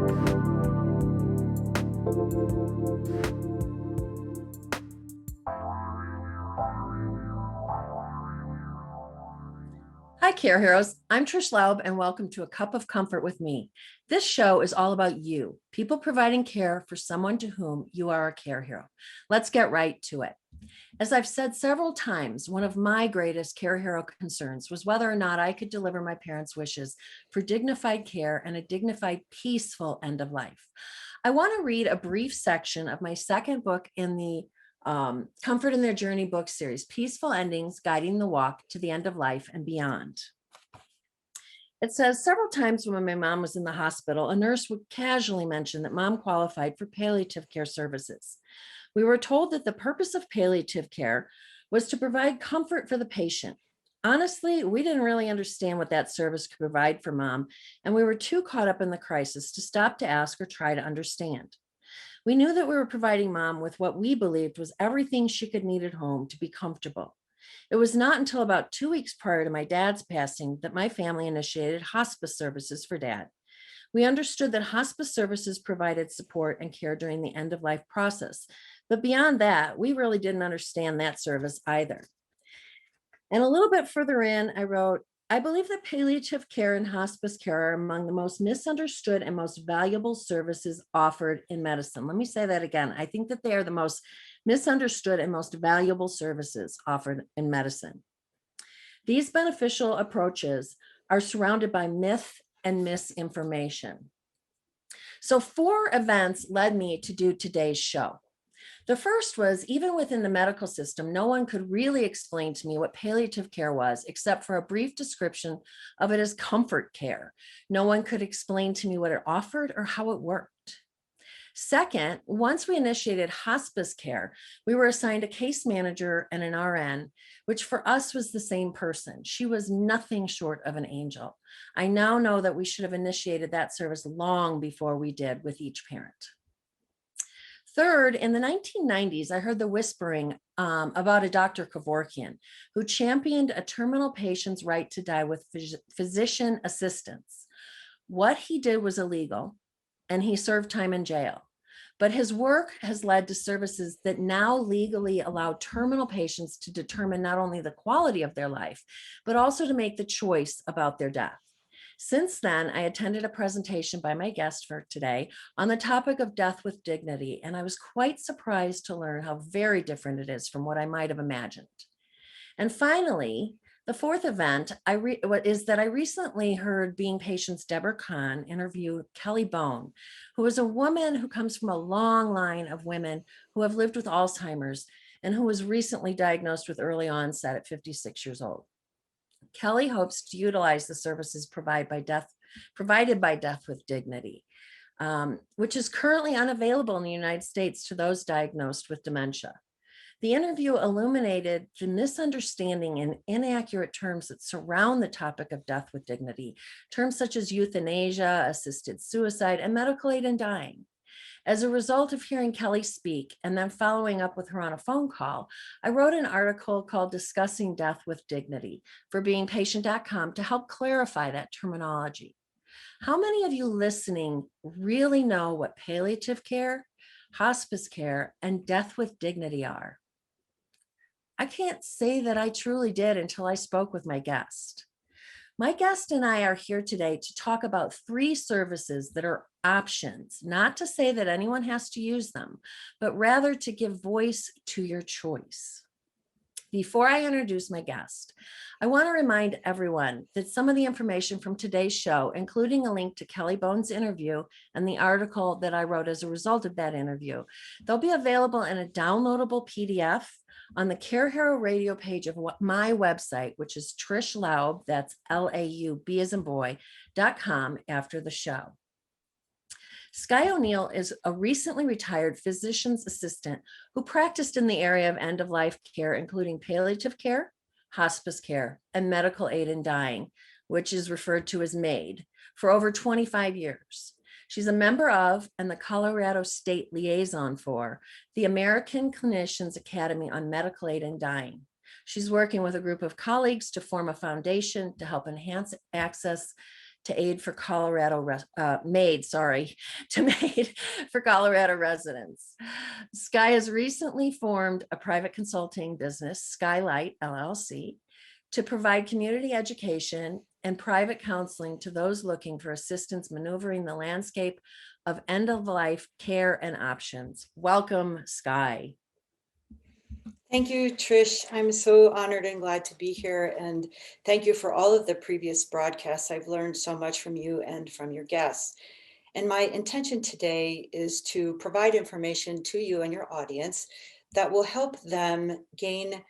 Hi, Care Heroes. I'm Trish Laub, and welcome to A Cup of Comfort with me. This show is all about you, people providing care for someone to whom you are a care hero. Let's get right to it. As I've said several times, one of my greatest care hero concerns was whether or not I could deliver my parents' wishes for dignified care and a dignified, peaceful end of life. I want to read a brief section of my second book in the Comfort in Their Journey book series, Peaceful Endings, Guiding the Walk to the End of Life and Beyond. It says, several times when my mom was in the hospital, a nurse would casually mention that mom qualified for palliative care services. We were told that the purpose of palliative care was to provide comfort for the patient. Honestly, we didn't really understand what that service could provide for mom, and we were too caught up in the crisis to stop to ask or try to understand. We knew that we were providing mom with what we believed was everything she could need at home to be comfortable. It was not until about 2 weeks prior to my dad's passing that my family initiated hospice services for dad. We understood that hospice services provided support and care during the end of life process. But beyond that, we really didn't understand that service either. And a little bit further in, I wrote, I believe that palliative care and hospice care are among the most misunderstood and most valuable services offered in medicine. Let me say that again. I think that they are the most misunderstood and most valuable services offered in medicine. These beneficial approaches are surrounded by myth and misinformation. So 4 events led me to do today's show. The first was, even within the medical system, no one could really explain to me what palliative care was, except for a brief description of it as comfort care. No one could explain to me what it offered or how it worked. Second, once we initiated hospice care, we were assigned a case manager and an RN, which for us was the same person. She was nothing short of an angel. I now know that we should have initiated that service long before we did with each parent. Third, in the 1990s, I heard the whispering about a Dr. Kevorkian who championed a terminal patient's right to die with physician assistance. What he did was illegal, and he served time in jail. But his work has led to services that now legally allow terminal patients to determine not only the quality of their life, but also to make the choice about their death. Since then, I attended a presentation by my guest for today on the topic of death with dignity, and I was quite surprised to learn how very different it is from what I might have imagined. And finally, the fourth event is that I recently heard Being Patient's Deborah Kahn interview Kelly Bone, who is a woman who comes from a long line of women who have lived with Alzheimer's and who was recently diagnosed with early onset at 56 years old. Kelly hopes to utilize the services provided by Death with Dignity, which is currently unavailable in the United States to those diagnosed with dementia. The interview illuminated the misunderstanding and inaccurate terms that surround the topic of death with dignity, terms such as euthanasia, assisted suicide, and medical aid in dying. As a result of hearing Kelly speak and then following up with her on a phone call, I wrote an article called Discussing Death with Dignity for beingpatient.com to help clarify that terminology. How many of you listening really know what palliative care, hospice care, and death with dignity are? I can't say that I truly did until I spoke with my guest. My guest and I are here today to talk about 3 services that are options, not to say that anyone has to use them, but rather to give voice to your choice. Before I introduce my guest, I want to remind everyone that some of the information from today's show, including a link to Kelly Bone's interview and the article that I wrote as a result of that interview, they'll be available in a downloadable PDF on the Care Hero Radio page of my website, which is Trish Laub, that's Laub as in boy.com, after the show. Skye O'Neil is a recently retired physician's assistant who practiced in the area of end-of-life care, including palliative care, hospice care, and medical aid in dying, which is referred to as MAID, for over 25 years. She's a member of and the Colorado State Liaison for the American Clinicians Academy on Medical Aid in Dying. She's working with a group of colleagues to form a foundation to help enhance access to aid for MAID, sorry, to MAID for Colorado residents. Skye has recently formed a private consulting business, Skylight LLC, to provide community education and private counseling to those looking for assistance maneuvering the landscape of end-of-life care and options. Welcome, Skye. Thank you, Trish. I'm so honored and glad to be here. And thank you for all of the previous broadcasts. I've learned so much from you and from your guests. And my intention today is to provide information to you and your audience that will help them gain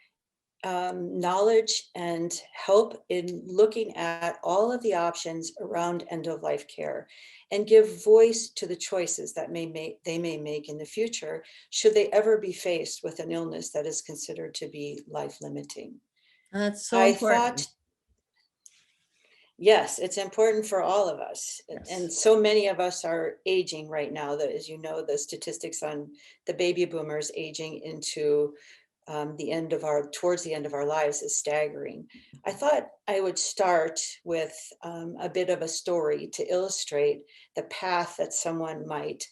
knowledge and help in looking at all of the options around end-of-life care and give voice to the choices that they may make in the future should they ever be faced with an illness that is considered to be life-limiting. That's so important. Yes, it's important for all of us. Yes. And so many of us are aging right now. That, as you know, the statistics on the baby boomers aging into towards the end of our lives is staggering. I thought I would start with a bit of a story to illustrate the path that someone might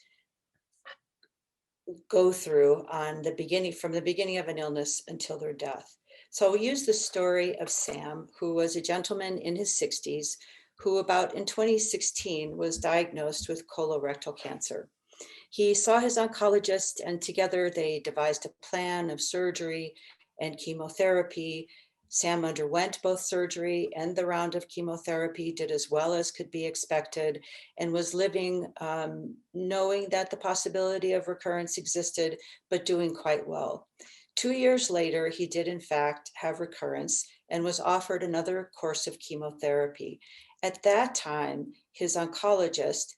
go through from the beginning of an illness until their death. So I'll use the story of Sam, who was a gentleman in his 60s, who about in 2016 was diagnosed with colorectal cancer. He saw his oncologist, and together they devised a plan of surgery and chemotherapy. Sam underwent both surgery and the round of chemotherapy, did as well as could be expected, and was living knowing that the possibility of recurrence existed, but doing quite well. 2 years later, he did in fact have recurrence and was offered another course of chemotherapy. At that time, his oncologist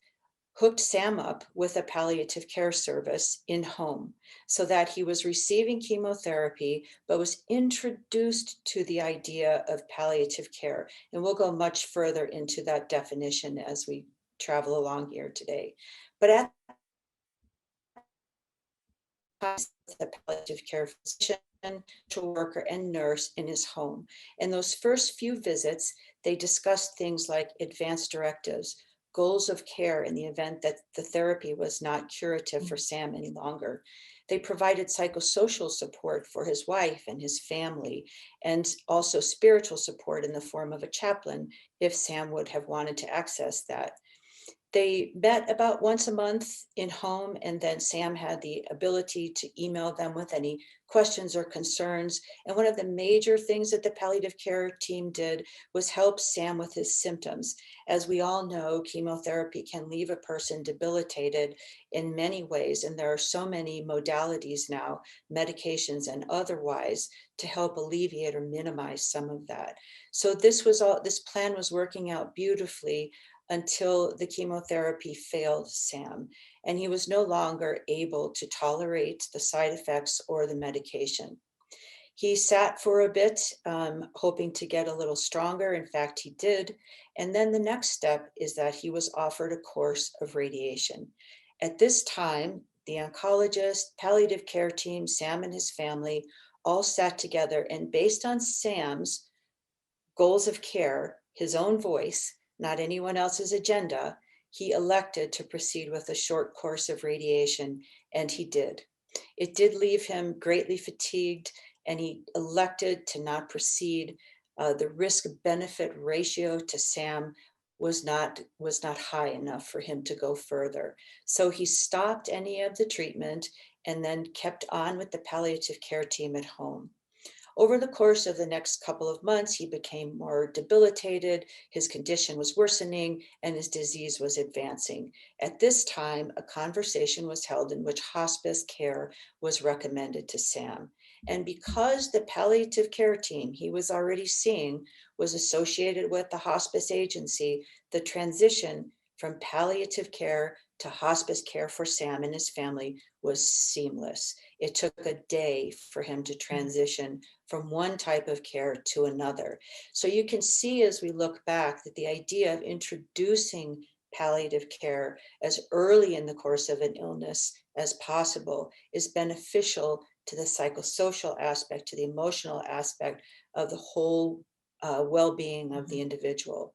hooked Sam up with a palliative care service in home so that he was receiving chemotherapy, but was introduced to the idea of palliative care. And we'll go much further into that definition as we travel along here today. But at the palliative care physician, social worker, and nurse in his home. In those first few visits, they discussed things like advanced directives, goals of care in the event that the therapy was not curative for Sam any longer. They provided psychosocial support for his wife and his family, and also spiritual support in the form of a chaplain if Sam would have wanted to access that. They met about once a month in home, and then Sam had the ability to email them with any questions or concerns. And one of the major things that the palliative care team did was help Sam with his symptoms. As we all know, chemotherapy can leave a person debilitated in many ways, and there are so many modalities now, medications and otherwise, to help alleviate or minimize some of that. So this plan was working out beautifully until the chemotherapy failed Sam, and he was no longer able to tolerate the side effects or the medication. He sat for a bit, hoping to get a little stronger. In fact, he did. And then the next step is that he was offered a course of radiation. At this time, the oncologist, palliative care team, Sam and his family all sat together, and based on Sam's goals of care, his own voice, not anyone else's agenda, he elected to proceed with a short course of radiation, and he did. It did leave him greatly fatigued, and he elected to not proceed. The risk-benefit ratio to Sam was not high enough for him to go further. So he stopped any of the treatment and then kept on with the palliative care team at home. Over the course of the next couple of months, he became more debilitated, his condition was worsening, and his disease was advancing. At this time, a conversation was held in which hospice care was recommended to Sam. And because the palliative care team he was already seeing was associated with the hospice agency, the transition from palliative care to hospice care for Sam and his family was seamless. It took a day for him to transition from one type of care to another. So you can see as we look back that the idea of introducing palliative care as early in the course of an illness as possible is beneficial to the psychosocial aspect, to the emotional aspect of the whole well-being of the individual.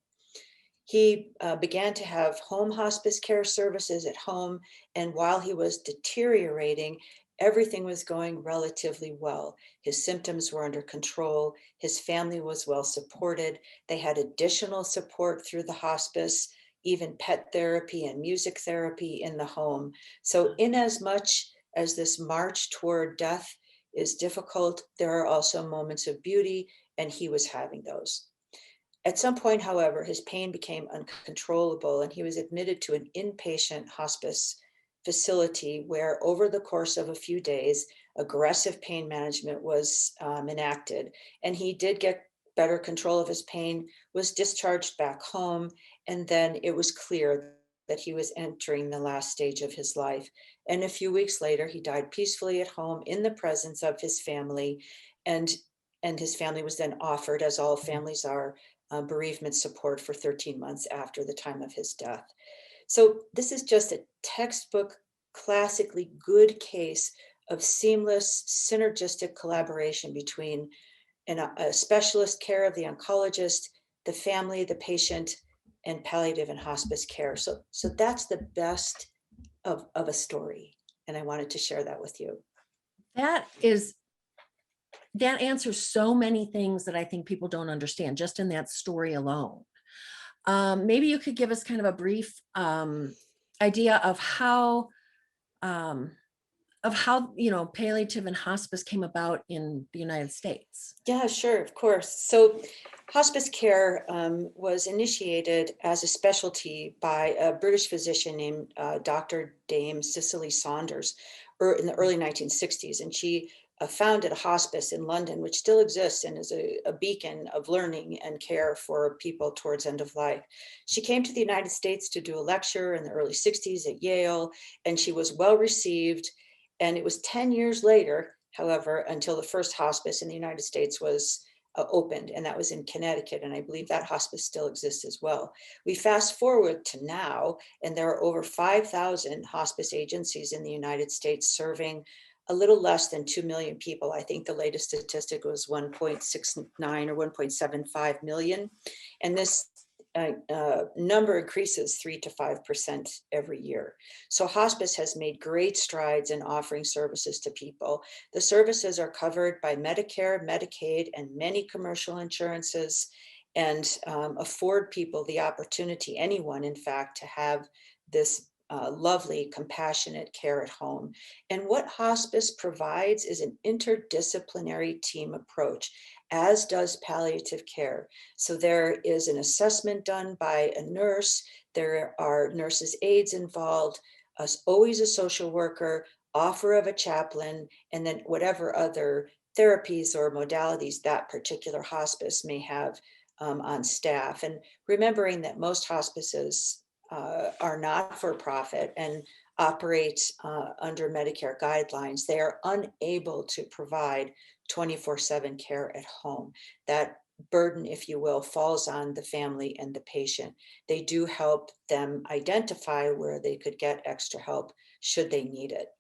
He began to have home hospice care services at home. And while he was deteriorating, everything was going relatively well. His symptoms were under control. His family was well supported. They had additional support through the hospice, even pet therapy and music therapy in the home. So, in as much as this march toward death is difficult, there are also moments of beauty, and he was having those. At some point, however, his pain became uncontrollable, and he was admitted to an inpatient hospice facility where, over the course of a few days, aggressive pain management was enacted. And he did get better control of his pain, was discharged back home, and then it was clear that he was entering the last stage of his life. And a few weeks later, he died peacefully at home in the presence of his family. And and his family was then offered, as all families are, bereavement support for 13 months after the time of his death. So this is just a textbook, classically good case of seamless, synergistic collaboration between a specialist care of the oncologist, the family, the patient, and palliative and hospice care. So that's the best of a story. And I wanted to share that with you. That is that answers so many things that I think people don't understand just in that story alone. Maybe you could give us kind of a brief idea um, of how palliative and hospice came about in the United States. Yeah, sure, of course. So hospice care was initiated as a specialty by a British physician named Dr. Dame Cicely Saunders in the early 1960s. And she founded a hospice in London, which still exists and is a beacon of learning and care for people towards end of life. She came to the United States to do a lecture in the early 60s at Yale, and she was well received. And it was 10 years later, however, until the first hospice in the United States was opened, and that was in Connecticut. And I believe that hospice still exists as well. We fast forward to now, and there are over 5,000 hospice agencies in the United States serving a little less than 2 million people. I think the latest statistic was 1.69 or 1.75 million. And this number increases 3 to 5% every year. So hospice has made great strides in offering services to people. The services are covered by Medicare, Medicaid, and many commercial insurances, and afford people the opportunity, anyone in fact, to have this lovely, compassionate care at home. And what hospice provides is an interdisciplinary team approach, as does palliative care. So there is an assessment done by a nurse. There are nurses' aides involved, always a social worker, offer of a chaplain, and then whatever other therapies or modalities that particular hospice may have on staff. And remembering that most hospices are not for profit and operate under Medicare guidelines, they are unable to provide 24/7 care at home. That burden, if you will, falls on the family and the patient. They do help them identify where they could get extra help should they need it.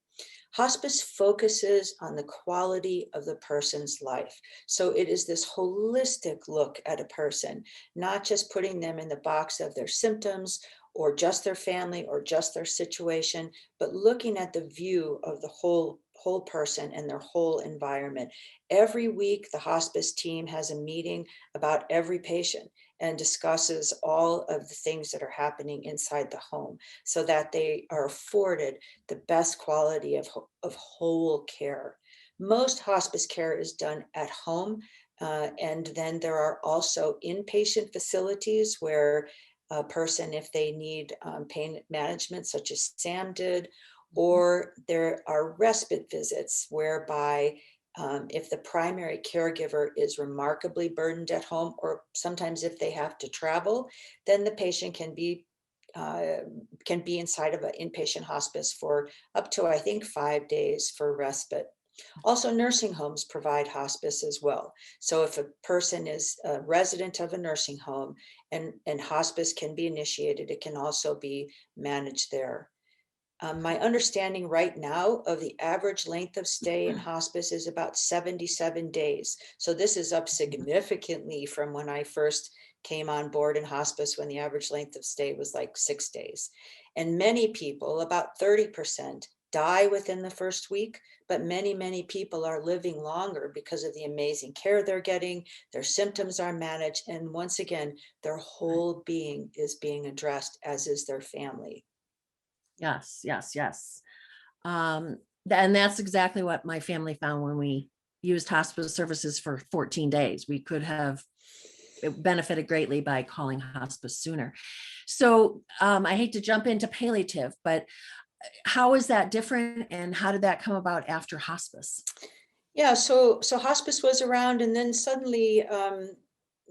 Hospice focuses on the quality of the person's life. So it is this holistic look at a person, not just putting them in the box of their symptoms or just their family or just their situation, but looking at the view of the whole person and their whole environment. Every week, the hospice team has a meeting about every patient and discusses all of the things that are happening inside the home so that they are afforded the best quality of whole care. Most hospice care is done at home, and then there are also inpatient facilities where a person, if they need pain management, such as Sam did, or there are respite visits whereby if the primary caregiver is remarkably burdened at home, or sometimes if they have to travel, then the patient can be inside of an inpatient hospice for up to, I think, 5 days for respite. Also, nursing homes provide hospice as well. So if a person is a resident of a nursing home and hospice can be initiated, it can also be managed there. My understanding right now of the average length of stay in hospice is about 77 days. So this is up significantly from when I first came on board in hospice when the average length of stay was like 6 days. And many people, about 30%, die within the first week, but many people are living longer because of the amazing care they're getting. Their symptoms are managed. And once again, their whole being is being addressed, as is their family. Yes, yes, yes. And that's exactly what my family found when we used hospice services for 14 days. We could have benefited greatly by calling hospice sooner. So I hate to jump into palliative, but how is that different and how did that come about after hospice? Yeah, so hospice was around, and then suddenly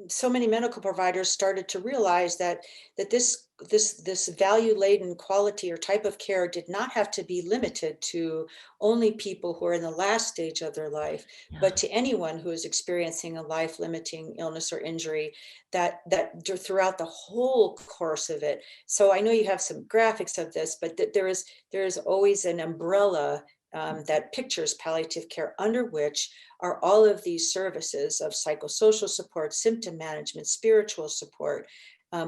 so many medical providers started to realize that this value laden quality or type of care did not have to be limited to only people who are in the last stage of their life, Yeah. but to anyone who is experiencing a life limiting illness or injury, that throughout the whole course of it. So I know you have some graphics of this, but there is always an umbrella that pictures palliative care, under which are all of these services of psychosocial support, symptom management, spiritual support,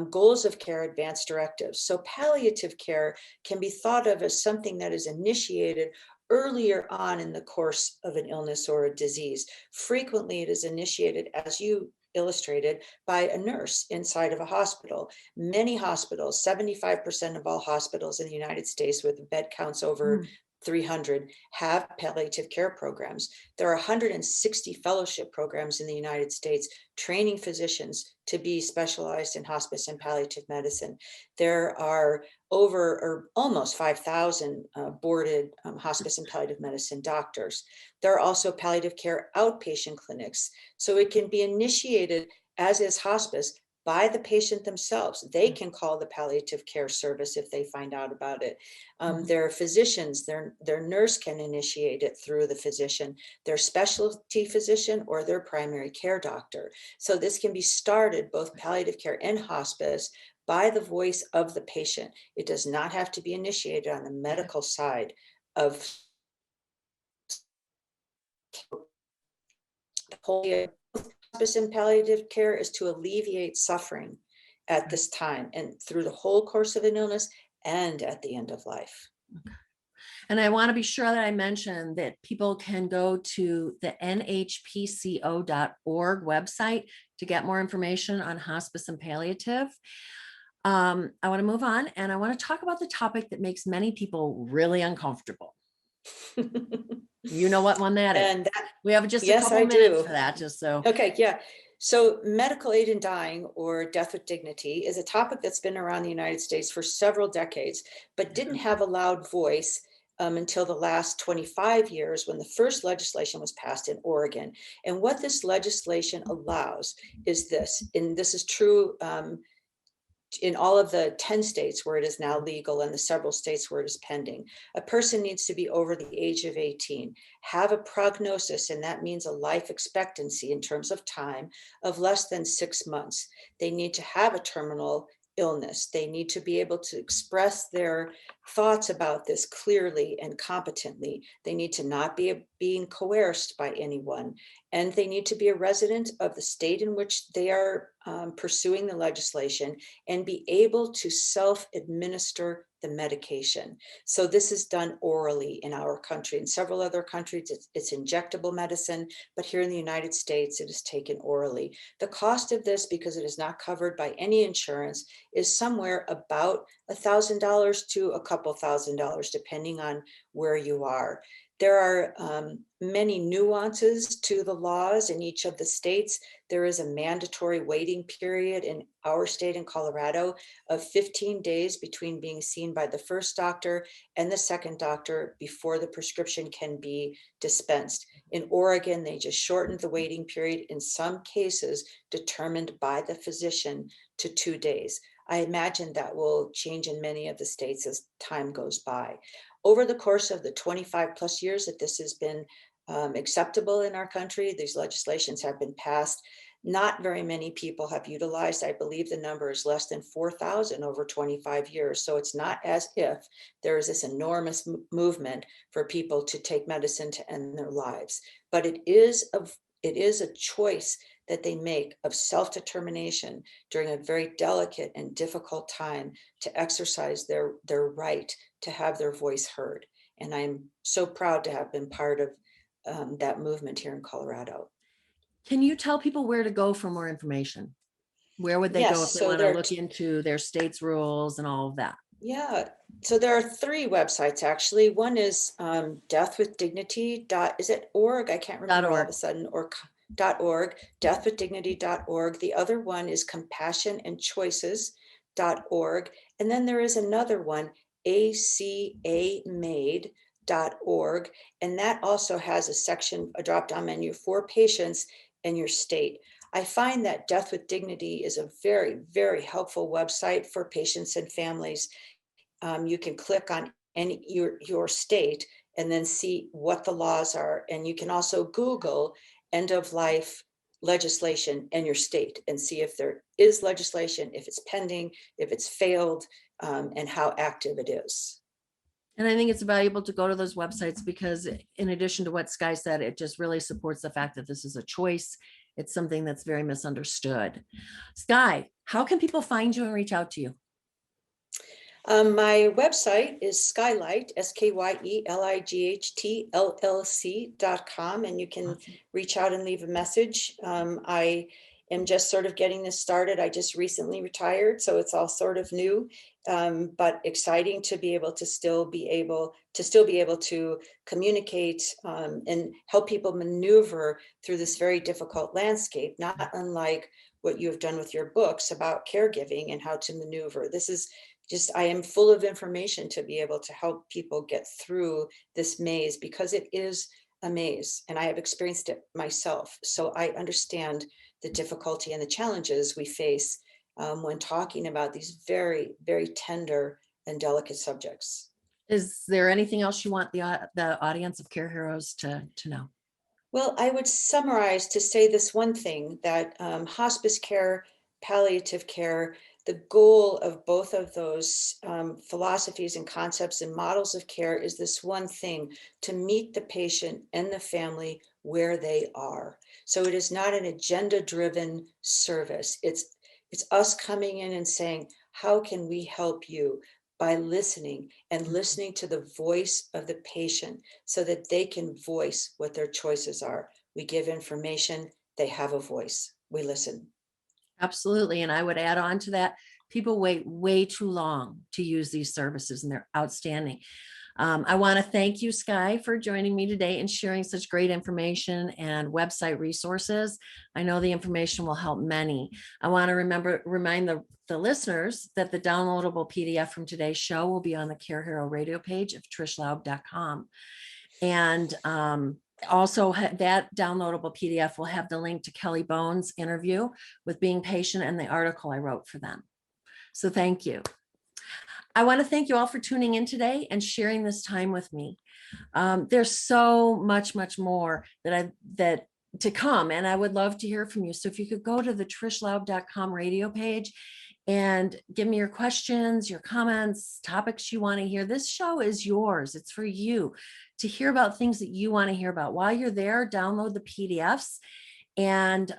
goals of care, advanced directives. So palliative care can be thought of as something that is initiated earlier on in the course of an illness or a disease. Frequently, it is initiated, as you illustrated, by a nurse inside of a hospital. Many hospitals, 75% of all hospitals in the United States with bed counts over 300, have palliative care programs. There are 160 fellowship programs in the United States training physicians to be specialized in hospice and palliative medicine. There are over or almost 5,000 boarded hospice and palliative medicine doctors. There are also palliative care outpatient clinics. So it can be initiated, as is hospice, by the patient themselves. They can call the palliative care service if they find out about it. Their physicians, their nurse can initiate it through the physician, their specialty physician, or their primary care doctor. So this can be started, both palliative care and hospice, by the voice of the patient. It does not have to be initiated on the medical side of the whole. Hospice and palliative care is to alleviate suffering at this time and through the whole course of an illness and at the end of life. And I want to be sure that I mention that people can go to the nhpco.org website to get more information on hospice and palliative. I want to move on and I want to talk about the topic that makes many people really uncomfortable. You know what one that is. And we have just yes, a couple I minutes do. for that, just so. Okay, yeah. So medical aid in dying, or death with dignity, is a topic that's been around the United States for several decades, but didn't have a loud voice until the last 25 years, when the first legislation was passed in Oregon. And what this legislation allows is this, and this is true in all of the 10 states where it is now legal and the several states where it is pending. A person needs to be over the age of 18, have a prognosis, and that means a life expectancy in terms of time of less than 6 months. They need to have a terminal illness. They need to be able to express their thoughts about this clearly and competently. They need to not be being coerced by anyone. And they need to be a resident of the state in which they are pursuing the legislation and be able to self-administer the medication. So this is done orally in our country. In several other countries, it's injectable medicine, but here in the United States, it is taken orally. The cost of this, because it is not covered by any insurance, is somewhere about $1,000 to a couple $1,000, depending on where you are. There are many nuances to the laws in each of the states. There is a mandatory waiting period in our state in Colorado of 15 days between being seen by the first doctor and the second doctor before the prescription can be dispensed. In Oregon, they just shortened the waiting period, in some cases determined by the physician, to 2 days. I imagine that will change in many of the states as time goes by. Over the course of the 25 plus years that this has been acceptable in our country, these legislations have been passed, not very many people have utilized. I believe the number is less than 4,000 over 25 years. So it's not as if there is this enormous movement for people to take medicine to end their lives, but it is a choice that they make of self-determination during a very delicate and difficult time to exercise their right to have their voice heard. And I'm so proud to have been part of that movement here in Colorado. Can you tell people where to go for more information? Where would they go Yes, if they so want to there are look into their state's rules and all of that? yeah, so there are three websites actually. One is deathwithdignity dot, is it org? I can't remember all of .org. a sudden, or .org, deathwithdignity.org. The other one is compassionandchoices.org. And then there is another one, acamade.org. And that also has a section, a drop-down menu for patients in your state. I find that Death with Dignity is a very, very helpful website for patients and families. You can click on your state and then see what the laws are. And you can also Google end of life legislation in your state and see if there is legislation, if it's pending, if it's failed, and how active it is. And I think it's valuable to go to those websites because in addition to what Skye said, it just really supports the fact that this is a choice. It's something that's very misunderstood. Skye, how can people find you and reach out to you? My website is Skylight, SKYELIGHT LLC.com, and you can Awesome. reach out and leave a message. I am just sort of getting this started. I just recently retired, so it's all sort of new, but exciting to be able to still be able to communicate and help people maneuver through this very difficult landscape, not unlike what you have done with your books about caregiving and how to maneuver. This is just, I am full of information to be able to help people get through this maze, because it is a maze and I have experienced it myself. So I understand the difficulty and the challenges we face when talking about these very, very tender and delicate subjects. Is there anything else you want the audience of Care Heroes to know? Well, I would summarize to say this one thing, that hospice care, palliative care, the goal of both of those philosophies and concepts and models of care is this one thing: to meet the patient and the family where they are. So it is not an agenda-driven service. It's us coming in and saying, how can we help you? By listening and listening to the voice of the patient so that they can voice what their choices are. We give information, they have a voice, we listen. Absolutely. And I would add on to that, people wait way too long to use these services and they're outstanding. I want to thank you, Skye, for joining me today and sharing such great information and website resources. I know the information will help many. I want to remind the listeners that the downloadable PDF from today's show will be on the Care Hero radio page of trishlaub.com. And also, that downloadable PDF will have the link to Kelly Bones' interview with Being Patient and the article I wrote for them. So thank you. I want to thank you all for tuning in today and sharing this time with me. There's so much more that to come, and I would love to hear from you. So if you could go to the trishlaub.com radio page and give me your questions, your comments, topics you want to hear. This show is yours. It's for you to hear about things that you want to hear about. While you're there, download the PDFs and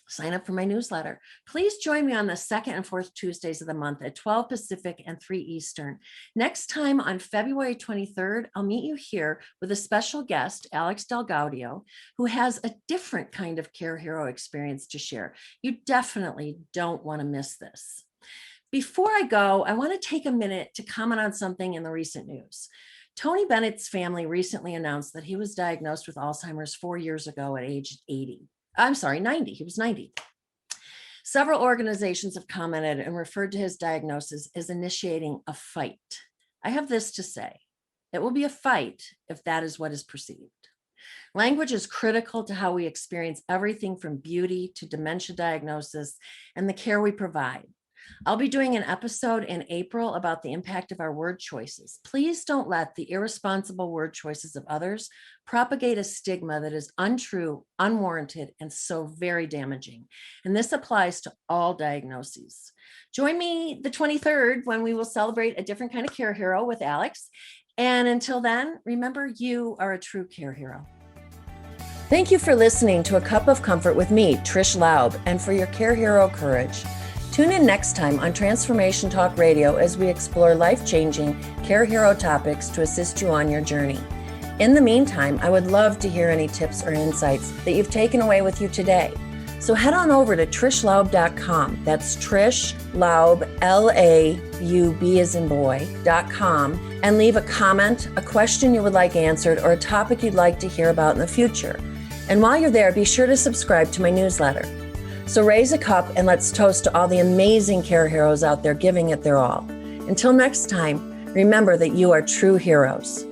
sign up for my newsletter. Please join me on the second and fourth Tuesdays of the month at 12 Pacific and 3 Eastern. Next time on February 23rd, I'll meet you here with a special guest, Alex Del Gaudio, who has a different kind of Care Hero experience to share. You definitely don't want to miss this. Before I go, I want to take a minute to comment on something in the recent news. Tony Bennett's family recently announced that he was diagnosed with Alzheimer's 4 years ago at age 90. He was 90. Several organizations have commented and referred to his diagnosis as initiating a fight. I have this to say: it will be a fight if that is what is perceived. Language is critical to how we experience everything from beauty to dementia diagnosis and the care we provide. I'll be doing an episode in April about the impact of our word choices. Please don't let the irresponsible word choices of others propagate a stigma that is untrue, unwarranted, and so very damaging. And this applies to all diagnoses. Join me the 23rd when we will celebrate a different kind of care hero with Alex. And until then, remember, you are a true care hero. Thank you for listening to A Cup of Comfort with me, Trish Laub, and for your Care Hero courage. Tune in next time on Transformation Talk Radio as we explore life-changing Care Hero topics to assist you on your journey. In the meantime, I would love to hear any tips or insights that you've taken away with you today. So head on over to trishlaub.com. That's Trish Laub, L-A-U-B as in boy.com, and leave a comment, a question you would like answered, or a topic you'd like to hear about in the future. And while you're there, be sure to subscribe to my newsletter. So raise a cup and let's toast to all the amazing care heroes out there giving it their all. Until next time, remember that you are true heroes.